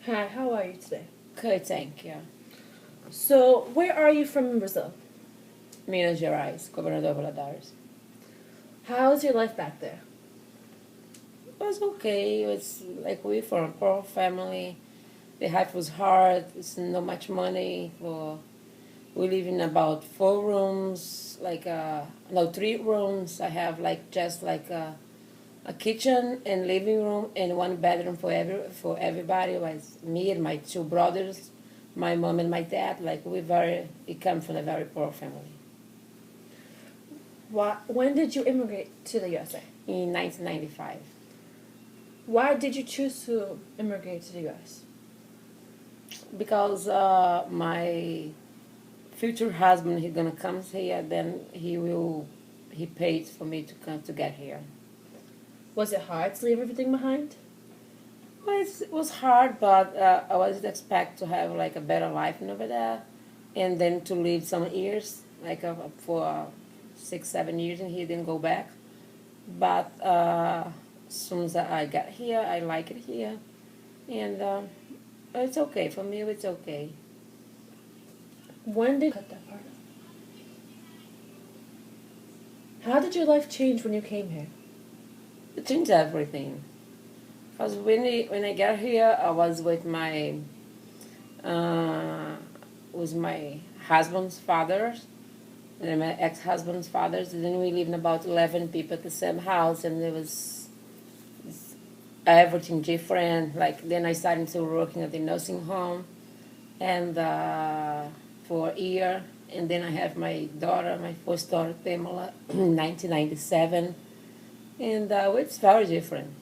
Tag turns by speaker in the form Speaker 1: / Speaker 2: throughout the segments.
Speaker 1: Hi, how are you today?
Speaker 2: Good, thank you.
Speaker 1: So, where are you from in Brazil?
Speaker 2: Minas Gerais, Governador Valadares.
Speaker 1: How is your life back there?
Speaker 2: It was okay. It was like we from a poor family. The life was hard. It's not much money. We live in about 4 rooms, no 3 rooms. I have like just like a kitchen and living room and one bedroom for everybody. It was me and my 2 brothers, my mom and my dad. Like we come from a very poor family.
Speaker 1: When did you immigrate to the USA?
Speaker 2: In 1995.
Speaker 1: Why did you choose to immigrate to the US?
Speaker 2: Because my future husband he's gonna come here, then he paid for me to come to get here.
Speaker 1: Was it hard to leave everything behind?
Speaker 2: Well, it was hard, but I was expect to have like a better life over there, and then to live some years, for 6 7 years, and he didn't go back. But as soon as I got here, I like it here, and it's okay for me. It's okay.
Speaker 1: When did you cut that part out? How did your life change when you came here?
Speaker 2: It changed everything. Because when I got here, I was uh, with my husband's fathers, and my ex-husband's fathers, and then we lived in about 11 people at the same house, and there was everything different. Like then I started to working at the nursing home, and for a year, and then I have my daughter, my first daughter, Pamela, in 1997, and it's very different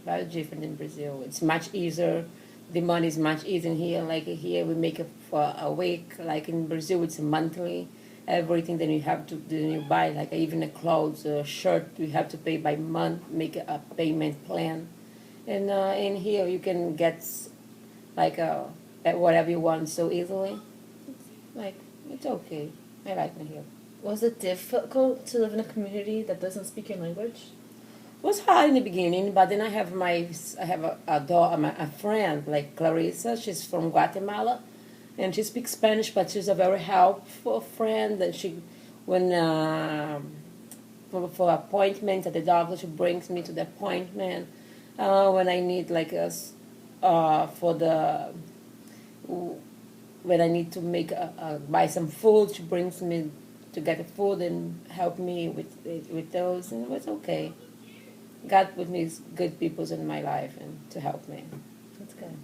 Speaker 2: in Brazil. It's much easier. The money is much easier here. Like here, we make it for a week. Like in Brazil, it's monthly. Everything that you have to then you buy, like even a clothes, a shirt, we have to pay by month. Make a payment plan, and in here you can get like whatever you want so easily. Like it's okay. I like it here.
Speaker 1: Was it difficult to live in a community that doesn't speak your language?
Speaker 2: It was hard in the beginning, but then I have a friend like Clarissa. She's from Guatemala, and she speaks Spanish, but she's a very helpful friend. And she, when for appointments at the doctor, she brings me to the appointment. When I need for the when I need to buy some food, she brings me to get the food and help me with those, and it was okay. God put me good people in my life and to help me.
Speaker 1: That's good.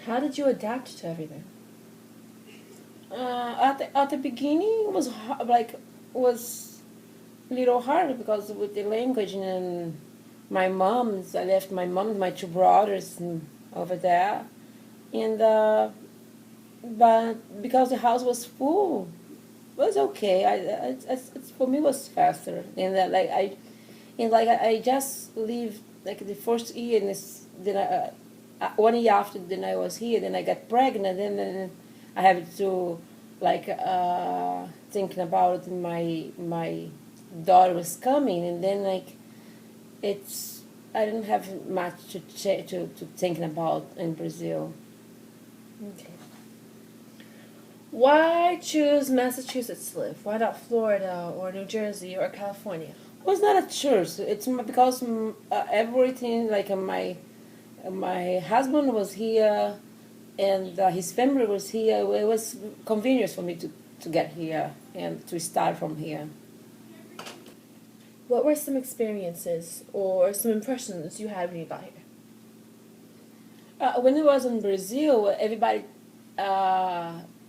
Speaker 1: How did you adapt to everything?
Speaker 2: At the beginning, it was was a little hard because with the language and I left my mom, my 2 brothers over there, and but because the house was full, it was okay. It's for me it was faster, and I just lived like the first year, and then 1 year after then I was here, then I got pregnant, and then I have to thinking about my daughter was coming, and then it's I didn't have much to thinking about in Brazil.
Speaker 1: Okay. Why choose Massachusetts to live? Why not Florida or New Jersey or California?
Speaker 2: It was not a church. It's because everything my husband was here, and his family was here. It was convenient for me to get here and to start from here.
Speaker 1: What were some experiences or some impressions you had when you got here?
Speaker 2: When I was in Brazil, everybody,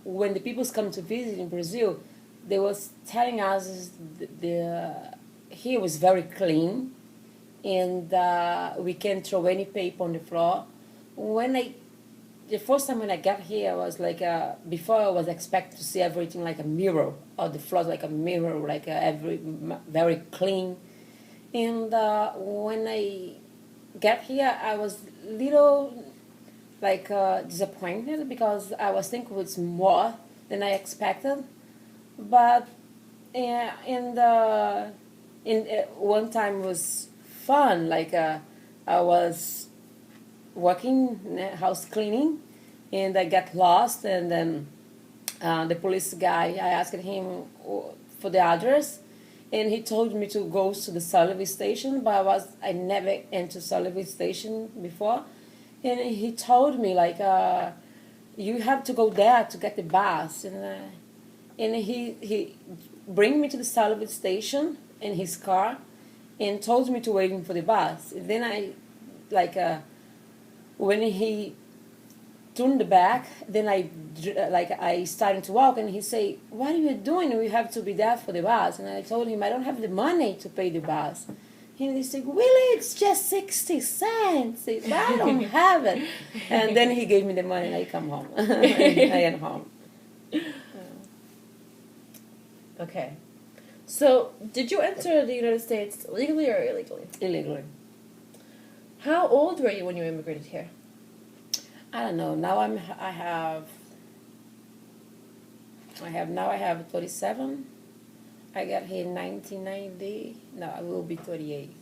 Speaker 2: when the peoples come to visit in Brazil, they was telling us the here was very clean, and we can't throw any paper on the floor. When I the first time when I got here, I was before I was expected to see everything like a mirror, or the floor like a mirror, very clean. And when I got here, I was little disappointed because I was thinking it was more than I expected. But in one time was fun. I was working house cleaning, and I got lost, and then the police guy, I asked him for the address, and he told me to go to the Sullivan station, but I never entered Sullivan station before, and he told me like you have to go there to get the bus, and he bring me to the Sullivan station in his car, and told me to wait for the bus. And then I like when he turned back, then I started to walk, and he say, "What are you doing? We have to be there for the bus." And I told him I don't have the money to pay the bus. And he said, "Really? It's just 60 cents. But I don't have it." And then he gave me the money, and I come home. I am home.
Speaker 1: Okay. So, did you enter the United States legally or illegally?
Speaker 2: Illegally.
Speaker 1: How old were you when you immigrated here?
Speaker 2: I don't know. Now I have 37. I got here in 1990. No, I will be 38.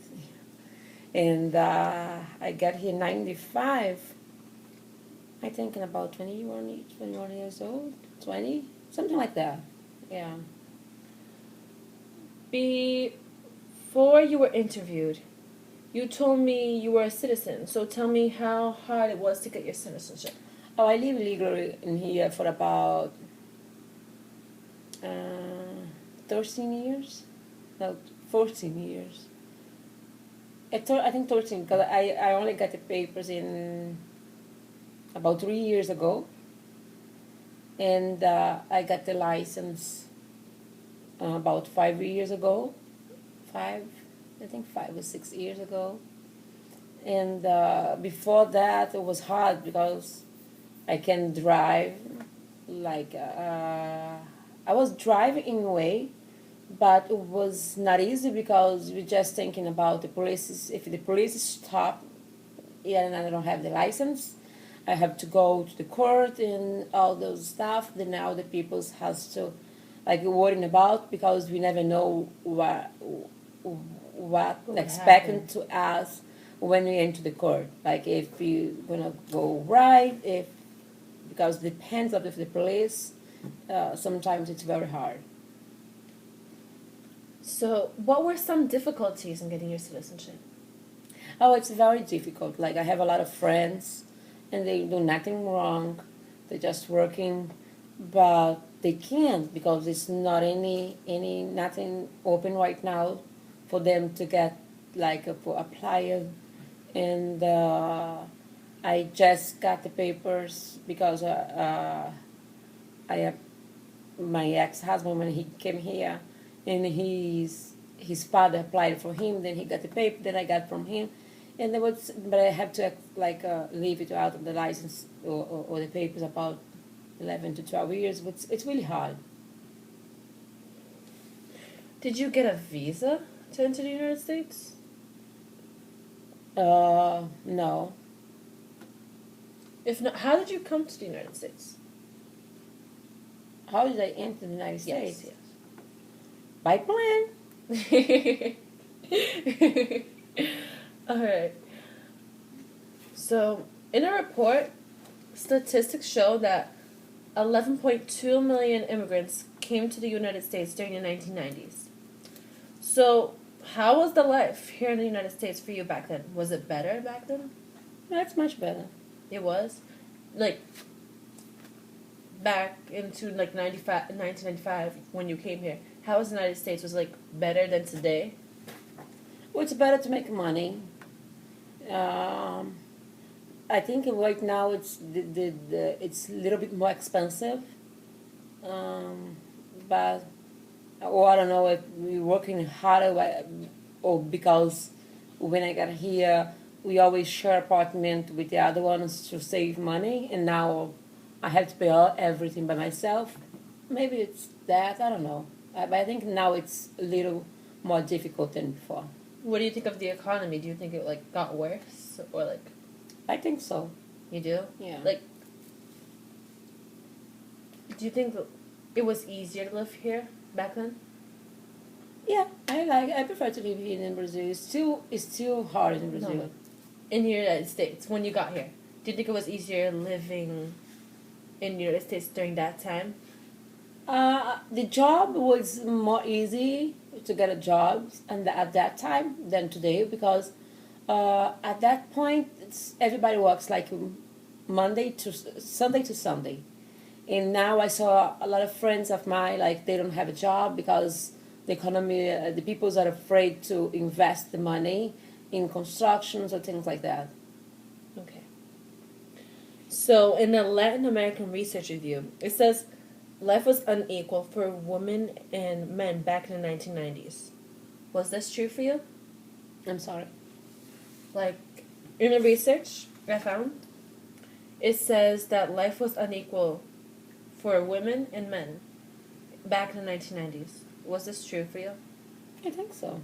Speaker 2: And I got here in 95. I think in about 21 years old. 20? Something like that. Yeah.
Speaker 1: Before you were interviewed, you told me you were a citizen. So tell me how hard it was to get your citizenship.
Speaker 2: Oh, I live legally in here for about 13 years. No, 14 years. I think 13, because I only got the papers in about 3 years ago. And I got the license about 5 years ago. I think 5 or 6 years ago. And before that, it was hard because I can drive. Like, I was driving in a way, but it was not easy because we're just thinking about the police. If the police stop, and I don't have the license, I have to go to the court and all those stuff. Then now the people has to like worrying about, because we never know what expecting to us when we enter the court. Like if you're gonna go right, because it depends on the police. Sometimes it's very hard.
Speaker 1: So, what were some difficulties in getting your citizenship?
Speaker 2: Oh, it's very difficult. Like I have a lot of friends, and they do nothing wrong. They're just working, but they can't because it's not nothing open right now for them to get for apply. And I just got the papers because I have my ex-husband when he came here, and his father applied for him. Then he got the paper. Then I got from him, and but I have to leave it out of the license or the papers about 11 to 12 years. But it's really hard.
Speaker 1: Did you get a visa to enter the United States?
Speaker 2: No.
Speaker 1: If not, how did you come to the United States?
Speaker 2: How did I enter the United States?
Speaker 1: Yes.
Speaker 2: By plane.
Speaker 1: All right. So, in a report, statistics show that 11.2 million immigrants came to the United States during the 1990s. So, how was the life here in the United States for you back then? Was it better back then?
Speaker 2: That's much better.
Speaker 1: It was? Like, back into 1995 when you came here, how was the United States? Was better than today?
Speaker 2: Well, it's better to make money. I think right now it's it's a little bit more expensive. But I don't know if we're working harder or because when I got here we always share apartment with the other ones to save money, and now I have to pay everything by myself. Maybe it's that, I don't know. But I think now it's a little more difficult than before.
Speaker 1: What do you think of the economy? Do you think it got worse or
Speaker 2: I think so.
Speaker 1: You do?
Speaker 2: Yeah.
Speaker 1: Do you think it was easier to live here back then?
Speaker 2: Yeah, I prefer to live here in Brazil. It's still hard in Brazil.
Speaker 1: No. in the United States when you got here? Do you think it was easier living in the United States during that time?
Speaker 2: The job was more easy to get a job and at that time than today because at that point everybody works like Monday to Sunday to Sunday. And now I saw a lot of friends of mine like they don't have a job because the economy, the people are afraid to invest the money in constructions or things like that.
Speaker 1: Okay. So in the Latin American Research Review, it says life was unequal for women and men back in the 1990s. Was this true for you?
Speaker 2: I'm sorry.
Speaker 1: Like, in the research I found, it says that life was unequal for women and men back in the 1990s. Was this true for you?
Speaker 2: I think so.